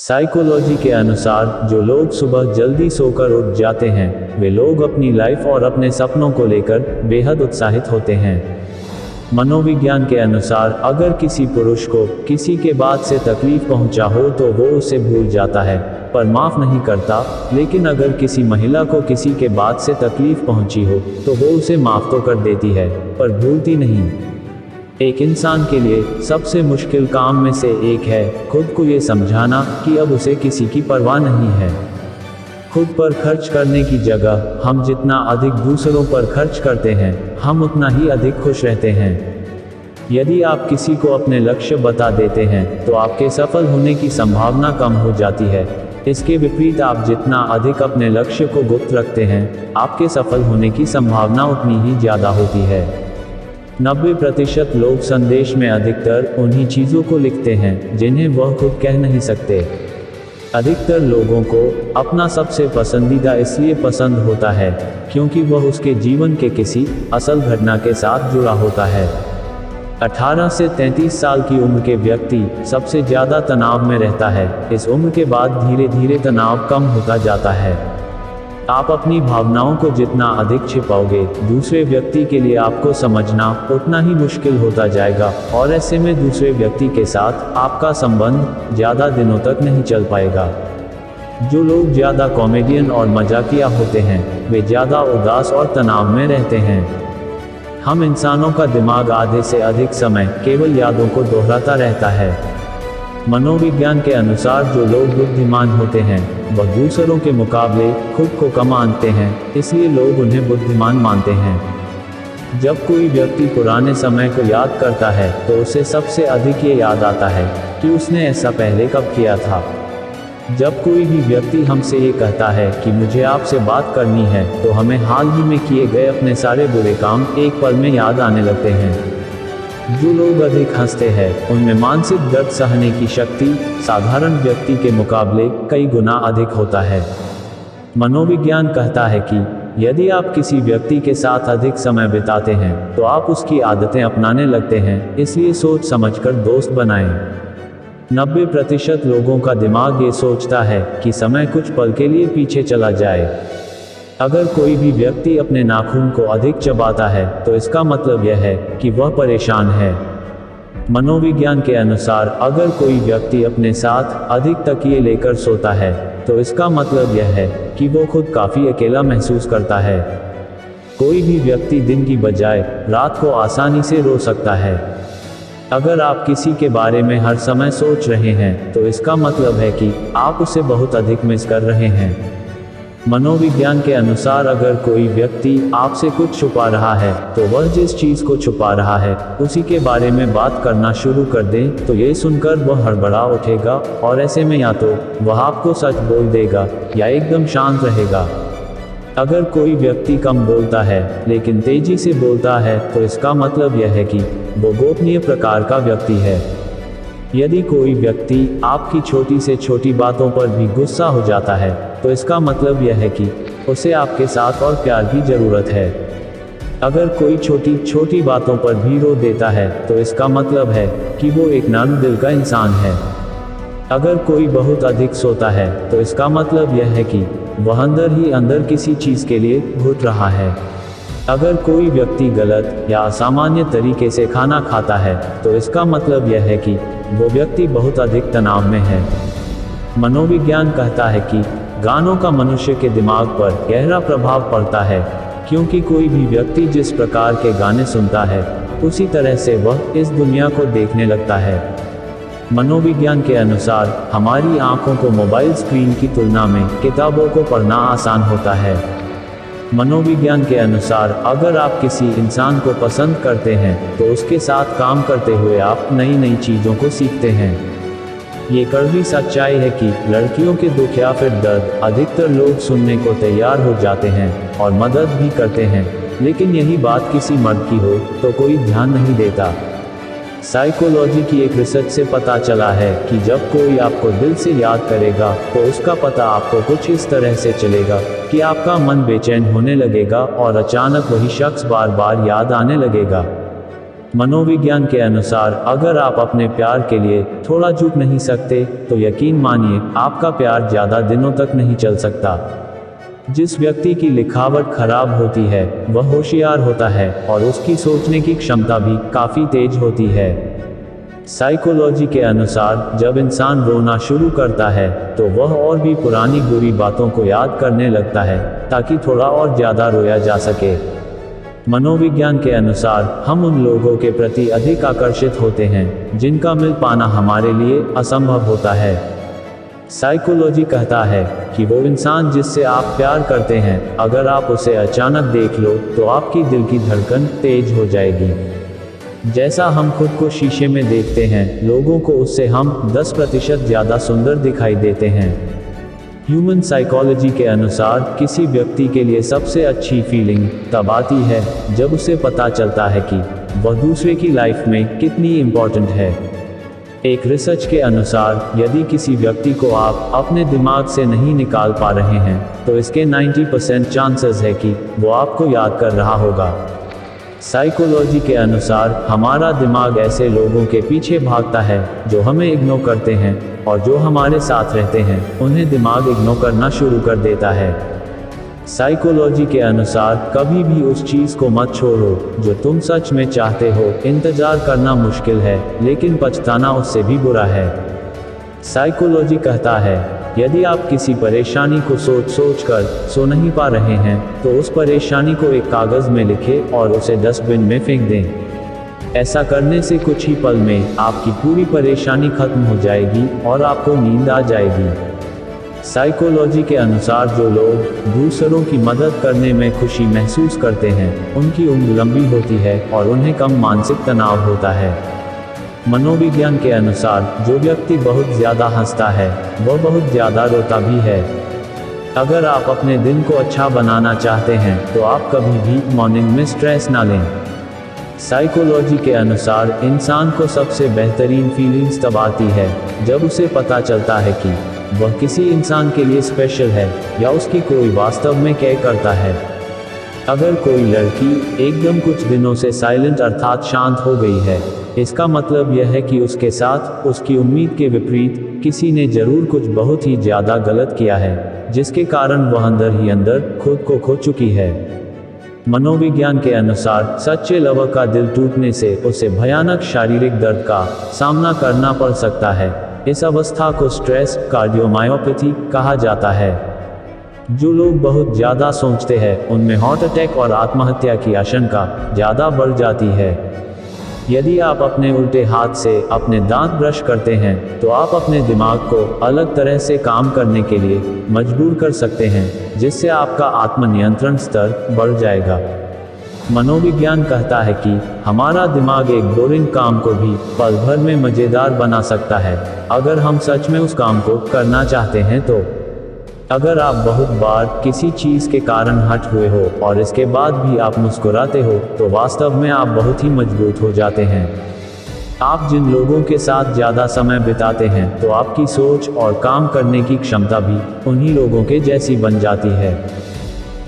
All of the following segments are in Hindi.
साइकोलॉजी के अनुसार जो लोग सुबह जल्दी सोकर उठ जाते हैं वे लोग अपनी लाइफ और अपने सपनों को लेकर बेहद उत्साहित होते हैं। मनोविज्ञान के अनुसार अगर किसी पुरुष को किसी के बात से तकलीफ पहुंचा हो तो वो उसे भूल जाता है पर माफ़ नहीं करता, लेकिन अगर किसी महिला को किसी के बात से तकलीफ पहुंची हो तो वो उसे माफ़ तो कर देती है पर भूलती नहीं। एक इंसान के लिए सबसे मुश्किल काम में से एक है खुद को ये समझाना कि अब उसे किसी की परवाह नहीं है। खुद पर खर्च करने की जगह हम जितना अधिक दूसरों पर खर्च करते हैं हम उतना ही अधिक खुश रहते हैं। यदि आप किसी को अपने लक्ष्य बता देते हैं तो आपके सफल होने की संभावना कम हो जाती है। इसके विपरीत आप जितना अधिक अपने लक्ष्य को गुप्त रखते हैं आपके सफल होने की संभावना उतनी ही ज़्यादा होती है। 90% लोग संदेश में अधिकतर उन्हीं चीज़ों को लिखते हैं जिन्हें वह खुद कह नहीं सकते। अधिकतर लोगों को अपना सबसे पसंदीदा इसलिए पसंद होता है क्योंकि वह उसके जीवन के किसी असल घटना के साथ जुड़ा होता है। 18 से 33 साल की उम्र के व्यक्ति सबसे ज़्यादा तनाव में रहता है। इस उम्र के बाद धीरे धीरे तनाव कम होता जाता है। आप अपनी भावनाओं को जितना अधिक छिपाओगे दूसरे व्यक्ति के लिए आपको समझना उतना ही मुश्किल होता जाएगा और ऐसे में दूसरे व्यक्ति के साथ आपका संबंध ज़्यादा दिनों तक नहीं चल पाएगा। जो लोग ज़्यादा कॉमेडियन और मजाकिया होते हैं वे ज़्यादा उदास और तनाव में रहते हैं। हम इंसानों का दिमाग आधे से अधिक समय केवल यादों को दोहराता रहता है। मनोविज्ञान के अनुसार जो लोग बुद्धिमान होते हैं वह दूसरों के मुकाबले खुद को कम मानते हैं, इसलिए लोग उन्हें बुद्धिमान मानते हैं। जब कोई व्यक्ति पुराने समय को याद करता है तो उसे सबसे अधिक ये याद आता है कि उसने ऐसा पहले कब किया था। जब कोई भी व्यक्ति हमसे ये कहता है कि मुझे आपसे बात करनी है तो हमें हाल ही में किए गए अपने सारे बुरे काम एक पल में याद आने लगते हैं। जो लोग अधिक हंसते हैं उनमें मानसिक दर्द सहने की शक्ति साधारण व्यक्ति के मुकाबले कई गुना अधिक होता है। मनोविज्ञान कहता है कि यदि आप किसी व्यक्ति के साथ अधिक समय बिताते हैं तो आप उसकी आदतें अपनाने लगते हैं, इसलिए सोच समझकर दोस्त बनाएं। 90% लोगों का दिमाग ये सोचता है कि समय कुछ पल के लिए पीछे चला जाए। अगर कोई भी व्यक्ति अपने नाखून को अधिक चबाता है तो इसका मतलब यह है कि वह परेशान है। मनोविज्ञान के अनुसार अगर कोई व्यक्ति अपने साथ अधिक तकिए लेकर सोता है तो इसका मतलब यह है कि वो खुद काफ़ी अकेला महसूस करता है। कोई भी व्यक्ति दिन की बजाय रात को आसानी से रो सकता है। अगर आप किसी के बारे में हर समय सोच रहे हैं तो इसका मतलब है कि आप उसे बहुत अधिक मिस कर रहे हैं। मनोविज्ञान के अनुसार अगर कोई व्यक्ति आपसे कुछ छुपा रहा है तो वह जिस चीज़ को छुपा रहा है उसी के बारे में बात करना शुरू कर दे तो ये सुनकर वह हड़बड़ा उठेगा और ऐसे में या तो वह आपको सच बोल देगा या एकदम शांत रहेगा। अगर कोई व्यक्ति कम बोलता है लेकिन तेजी से बोलता है तो इसका मतलब यह है कि वो गोपनीय प्रकार का व्यक्ति है। यदि कोई व्यक्ति आपकी छोटी से छोटी बातों पर भी गुस्सा हो जाता है तो इसका मतलब यह है कि उसे आपके साथ और प्यार की ज़रूरत है। अगर कोई छोटी छोटी बातों पर भी रो देता है तो इसका मतलब है कि वो एक नर्म दिल का इंसान है। अगर कोई बहुत अधिक सोता है तो इसका मतलब यह है कि वह अंदर ही अंदर किसी चीज़ के लिए घुट रहा है। अगर कोई व्यक्ति गलत या असामान्य तरीके से खाना खाता है तो इसका मतलब यह है कि वो व्यक्ति बहुत अधिक तनाव में है। मनोविज्ञान कहता है कि गानों का मनुष्य के दिमाग पर गहरा प्रभाव पड़ता है क्योंकि कोई भी व्यक्ति जिस प्रकार के गाने सुनता है उसी तरह से वह इस दुनिया को देखने लगता है। मनोविज्ञान के अनुसार हमारी आंखों को मोबाइल स्क्रीन की तुलना में किताबों को पढ़ना आसान होता है। मनोविज्ञान के अनुसार अगर आप किसी इंसान को पसंद करते हैं तो उसके साथ काम करते हुए आप नई नई चीज़ों को सीखते हैं। ये कड़वी सच्चाई है कि लड़कियों के दुख या फिर दर्द अधिकतर लोग सुनने को तैयार हो जाते हैं और मदद भी करते हैं, लेकिन यही बात किसी मर्द की हो तो कोई ध्यान नहीं देता। साइकोलॉजी की एक रिसर्च से पता चला है कि जब कोई आपको दिल से याद करेगा तो उसका पता आपको कुछ इस तरह से चलेगा कि आपका मन बेचैन होने लगेगा और अचानक वही शख्स बार बार याद आने लगेगा। मनोविज्ञान के अनुसार अगर आप अपने प्यार के लिए थोड़ा झुक नहीं सकते, तो यकीन मानिए आपका प्यार ज़्यादा दिनों तक नहीं चल सकता। जिस व्यक्ति की लिखावट खराब होती है वह होशियार होता है और उसकी सोचने की क्षमता भी काफ़ी तेज होती है। साइकोलॉजी के अनुसार जब इंसान रोना शुरू करता है तो वह और भी पुरानी बुरी बातों को याद करने लगता है ताकि थोड़ा और ज़्यादा रोया जा सके। मनोविज्ञान के अनुसार हम उन लोगों के प्रति अधिक आकर्षित होते हैं जिनका मिल पाना हमारे लिए असंभव होता है। साइकोलॉजी कहता है कि वो इंसान जिससे आप प्यार करते हैं, अगर आप उसे अचानक देख लो तो आपकी दिल की धड़कन तेज हो जाएगी। जैसा हम खुद को शीशे में देखते हैं, लोगों को उससे हम 10% ज़्यादा सुंदर दिखाई देते हैं। ह्यूमन साइकोलॉजी के अनुसार किसी व्यक्ति के लिए सबसे अच्छी फीलिंग तब आती है जब उसे पता चलता है कि वह दूसरे की लाइफ में कितनी इम्पोर्टेंट है। एक रिसर्च के अनुसार यदि किसी व्यक्ति को आप अपने दिमाग से नहीं निकाल पा रहे हैं तो इसके 90% चांसेस है कि वो आपको याद कर रहा होगा। साइकोलॉजी के अनुसार हमारा दिमाग ऐसे लोगों के पीछे भागता है जो हमें इग्नोर करते हैं, और जो हमारे साथ रहते हैं उन्हें दिमाग इग्नोर करना शुरू कर देता है। साइकोलॉजी के अनुसार कभी भी उस चीज़ को मत छोड़ो जो तुम सच में चाहते हो। इंतजार करना मुश्किल है लेकिन पछताना उससे भी बुरा है। साइकोलॉजी कहता है यदि आप किसी परेशानी को सोच कर सो नहीं पा रहे हैं तो उस परेशानी को एक कागज़ में लिखें और उसे डस्टबिन में फेंक दें। ऐसा करने से कुछ ही पल में आपकी पूरी परेशानी खत्म हो जाएगी और आपको नींद आ जाएगी। साइकोलॉजी के अनुसार जो लोग दूसरों की मदद करने में खुशी महसूस करते हैं उनकी उम्र लंबी होती है और उन्हें कम मानसिक तनाव होता है। मनोविज्ञान के अनुसार जो व्यक्ति बहुत ज़्यादा हंसता है वह बहुत ज़्यादा रोता भी है। अगर आप अपने दिन को अच्छा बनाना चाहते हैं तो आप कभी भी मॉर्निंग में स्ट्रेस ना लें। साइकोलॉजी के अनुसार इंसान को सबसे बेहतरीन फीलिंग्स तब आती है जब उसे पता चलता है कि वह किसी इंसान के लिए स्पेशल है या उसकी कोई वास्तव में केयर करता है। अगर कोई लड़की एकदम कुछ दिनों से साइलेंट अर्थात शांत हो गई है, इसका मतलब यह है कि उसके साथ उसकी उम्मीद के विपरीत किसी ने जरूर कुछ बहुत ही ज़्यादा गलत किया है, जिसके कारण वह अंदर ही अंदर खुद को खो चुकी है। मनोविज्ञान के अनुसार सच्चे लवर का दिल टूटने से उसे भयानक शारीरिक दर्द का सामना करना पड़ सकता है। इस अवस्था को स्ट्रेस कार्डियोमायोपैथी कहा जाता है। जो लोग बहुत ज़्यादा सोचते हैं उनमें हार्ट अटैक और आत्महत्या की आशंका ज़्यादा बढ़ जाती है। यदि आप अपने उल्टे हाथ से अपने दांत ब्रश करते हैं तो आप अपने दिमाग को अलग तरह से काम करने के लिए मजबूर कर सकते हैं, जिससे आपका आत्मनियंत्रण स्तर बढ़ जाएगा। मनोविज्ञान कहता है कि हमारा दिमाग एक बोरिंग काम को भी पल भर में मज़ेदार बना सकता है, अगर हम सच में उस काम को करना चाहते हैं तो। अगर आप बहुत बार किसी चीज़ के कारण हट हुए हो और इसके बाद भी आप मुस्कुराते हो तो वास्तव में आप बहुत ही मजबूत हो जाते हैं। आप जिन लोगों के साथ ज़्यादा समय बिताते हैं तो आपकी सोच और काम करने की क्षमता भी उन्हीं लोगों के जैसी बन जाती है।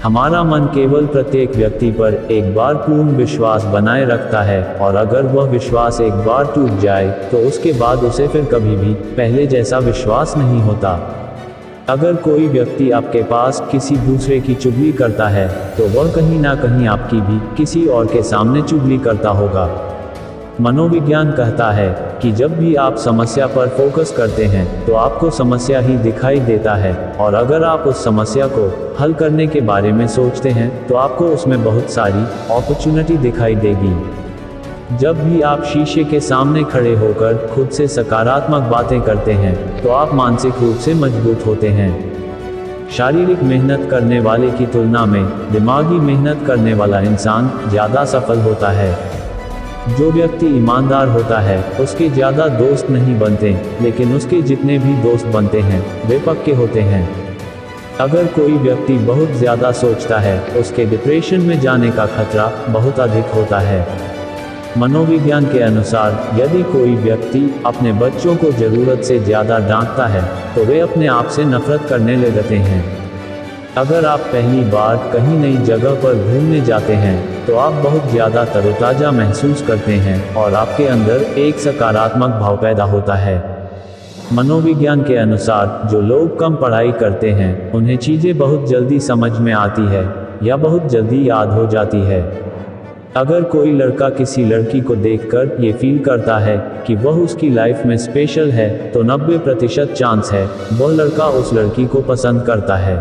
हमारा मन केवल प्रत्येक व्यक्ति पर एक बार पूर्ण विश्वास बनाए रखता है, और अगर वह विश्वास एक बार टूट जाए तो उसके बाद उसे फिर कभी भी पहले जैसा विश्वास नहीं होता। अगर कोई व्यक्ति आपके पास किसी दूसरे की चुगली करता है तो वह कहीं ना कहीं आपकी भी किसी और के सामने चुगली करता होगा। मनोविज्ञान कहता है कि जब भी आप समस्या पर फोकस करते हैं तो आपको समस्या ही दिखाई देता है, और अगर आप उस समस्या को हल करने के बारे में सोचते हैं तो आपको उसमें बहुत सारी अपॉर्चुनिटी दिखाई देगी। जब भी आप शीशे के सामने खड़े होकर खुद से सकारात्मक बातें करते हैं तो आप मानसिक रूप से मजबूत होते हैं। शारीरिक मेहनत करने वाले की तुलना में दिमागी मेहनत करने वाला इंसान ज़्यादा सफल होता है। जो व्यक्ति ईमानदार होता है उसके ज़्यादा दोस्त नहीं बनते, लेकिन उसके जितने भी दोस्त बनते हैं वे पक्के होते हैं। अगर कोई व्यक्ति बहुत ज़्यादा सोचता है उसके डिप्रेशन में जाने का खतरा बहुत अधिक होता है। मनोविज्ञान के अनुसार यदि कोई व्यक्ति अपने बच्चों को ज़रूरत से ज़्यादा डांटता है तो वे अपने आप से नफरत करने लगते हैं। अगर आप पहली बार कहीं नई जगह पर घूमने जाते हैं तो आप बहुत ज़्यादा तरोताज़ा महसूस करते हैं और आपके अंदर एक सकारात्मक भाव पैदा होता है। मनोविज्ञान के अनुसार जो लोग कम पढ़ाई करते हैं उन्हें चीज़ें बहुत जल्दी समझ में आती है या बहुत जल्दी याद हो जाती है। अगर कोई लड़का किसी लड़की को देखकर ये फील करता है कि वह उसकी लाइफ में स्पेशल है तो 90% चांस है वह लड़का उस लड़की को पसंद करता है।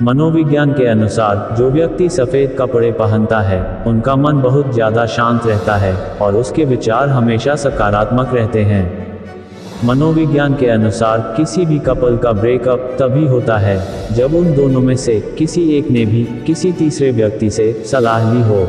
मनोविज्ञान के अनुसार जो व्यक्ति सफ़ेद कपड़े पहनता है उनका मन बहुत ज़्यादा शांत रहता है और उसके विचार हमेशा सकारात्मक रहते हैं। मनोविज्ञान के अनुसार किसी भी कपल का ब्रेकअप तभी होता है जब उन दोनों में से किसी एक ने भी किसी तीसरे व्यक्ति से सलाह ली हो।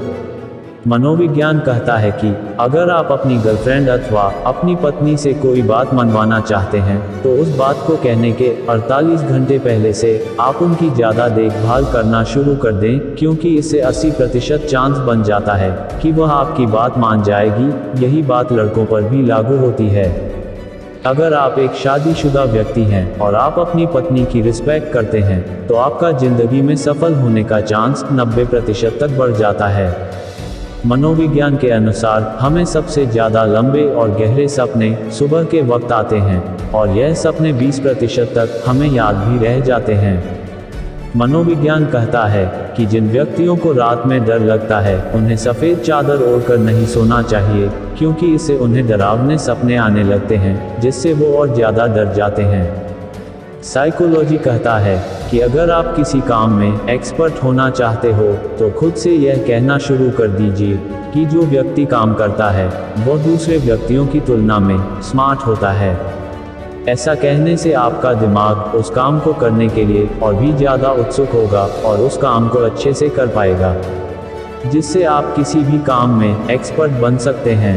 मनोविज्ञान कहता है कि अगर आप अपनी गर्लफ्रेंड अथवा अपनी पत्नी से कोई बात मनवाना चाहते हैं तो उस बात को कहने के 48 घंटे पहले से आप उनकी ज़्यादा देखभाल करना शुरू कर दें, क्योंकि इससे 80% चांस बन जाता है कि वह आपकी बात मान जाएगी। यही बात लड़कों पर भी लागू होती है। अगर आप एक शादीशुदा व्यक्ति हैं और आप अपनी पत्नी की रिस्पेक्ट करते हैं तो आपका ज़िंदगी में सफल होने का चांस 90% तक बढ़ जाता है। मनोविज्ञान के अनुसार हमें सबसे ज़्यादा लंबे और गहरे सपने सुबह के वक्त आते हैं और यह सपने 20% तक हमें याद भी रह जाते हैं। मनोविज्ञान कहता है कि जिन व्यक्तियों को रात में डर लगता है उन्हें सफ़ेद चादर ओढ़कर नहीं सोना चाहिए, क्योंकि इससे उन्हें डरावने सपने आने लगते हैं जिससे वो और ज़्यादा डर जाते हैं। साइकोलॉजी कहता है कि अगर आप किसी काम में एक्सपर्ट होना चाहते हो तो खुद से यह कहना शुरू कर दीजिए कि जो व्यक्ति काम करता है वह दूसरे व्यक्तियों की तुलना में स्मार्ट होता है। ऐसा कहने से आपका दिमाग उस काम को करने के लिए और भी ज़्यादा उत्सुक होगा और उस काम को अच्छे से कर पाएगा, जिससे आप किसी भी काम में एक्सपर्ट बन सकते हैं।